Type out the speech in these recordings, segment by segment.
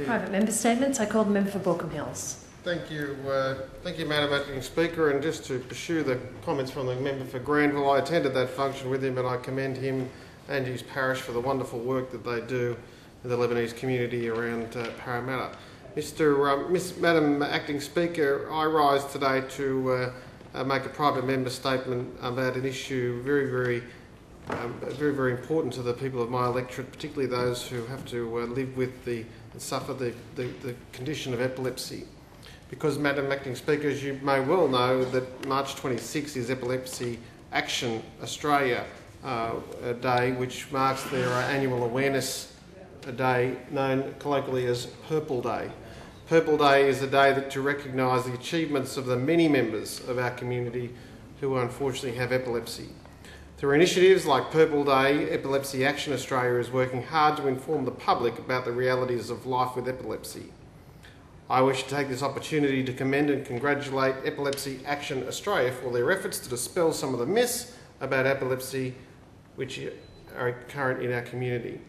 Private member statements. I call the member for Baulkham Hills. Thank you, Madam Acting Speaker. And just to pursue the comments from the member for Granville, I attended that function with him, and I commend him and his parish for the wonderful work that they do in the Lebanese community around Parramatta. Madam Acting Speaker, I rise today to make a private member statement about an issue very important to the people of my electorate, particularly those who have to live with and suffer the condition of epilepsy. Because, Madam Acting Speaker, as you may well know, that March 26 is Epilepsy Action Australia Day, which marks their annual awareness day known colloquially as Purple Day. Purple Day is a day to recognise the achievements of the many members of our community who unfortunately have epilepsy. Through initiatives like Purple Day, Epilepsy Action Australia is working hard to inform the public about the realities of life with epilepsy. I wish to take this opportunity to commend and congratulate Epilepsy Action Australia for their efforts to dispel some of the myths about epilepsy which are current in our community.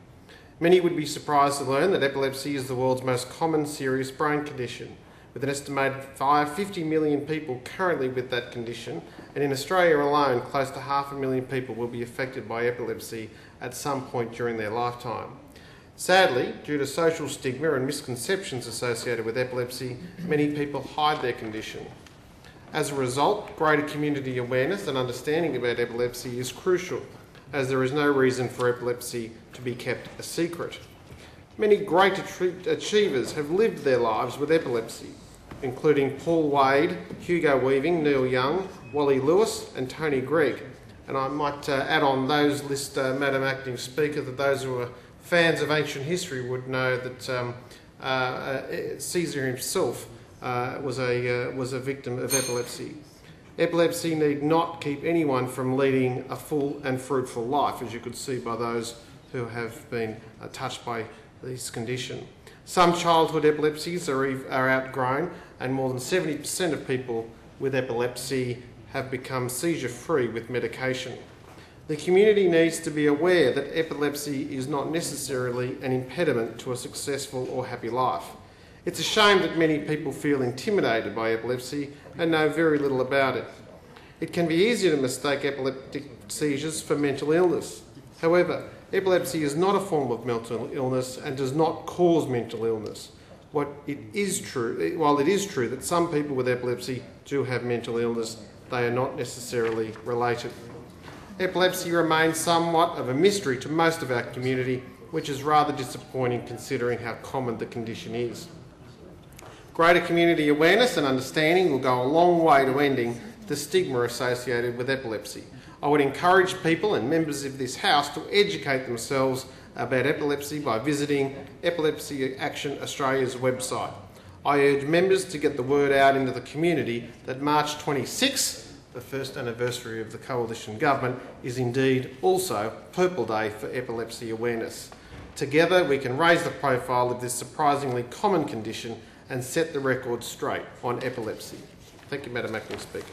Many would be surprised to learn that epilepsy is the world's most common serious brain condition, with an estimated 50 million people currently with that condition, and in Australia alone, close to 500,000 people will be affected by epilepsy at some point during their lifetime. Sadly, due to social stigma and misconceptions associated with epilepsy, many people hide their condition. As a result, greater community awareness and understanding about epilepsy is crucial, as there is no reason for epilepsy to be kept a secret. Many great achievers have lived their lives with epilepsy, including Paul Wade, Hugo Weaving, Neil Young, Wally Lewis and Tony Gregg. And I might add on those list, Madam Acting Speaker, that those who are fans of ancient history would know that Caesar himself was a victim of epilepsy. Epilepsy need not keep anyone from leading a full and fruitful life, as you could see by those who have been touched by this condition. Some childhood epilepsies are outgrown, and more than 70% of people with epilepsy have become seizure-free with medication. The community needs to be aware that epilepsy is not necessarily an impediment to a successful or happy life. It's a shame that many people feel intimidated by epilepsy and know very little about it. It can be easy to mistake epileptic seizures for mental illness. However, epilepsy is not a form of mental illness and does not cause mental illness. While it is true that some people with epilepsy do have mental illness, they are not necessarily related. Epilepsy remains somewhat of a mystery to most of our community, which is rather disappointing considering how common the condition is. Greater community awareness and understanding will go a long way to ending the stigma associated with epilepsy. I would encourage people and members of this House to educate themselves about epilepsy by visiting Epilepsy Action Australia's website. I urge members to get the word out into the community that March 26, the first anniversary of the Coalition Government, is indeed also Purple Day for epilepsy awareness. Together we can raise the profile of this surprisingly common condition and set the record straight on epilepsy. Thank you, Madam Acting Speaker.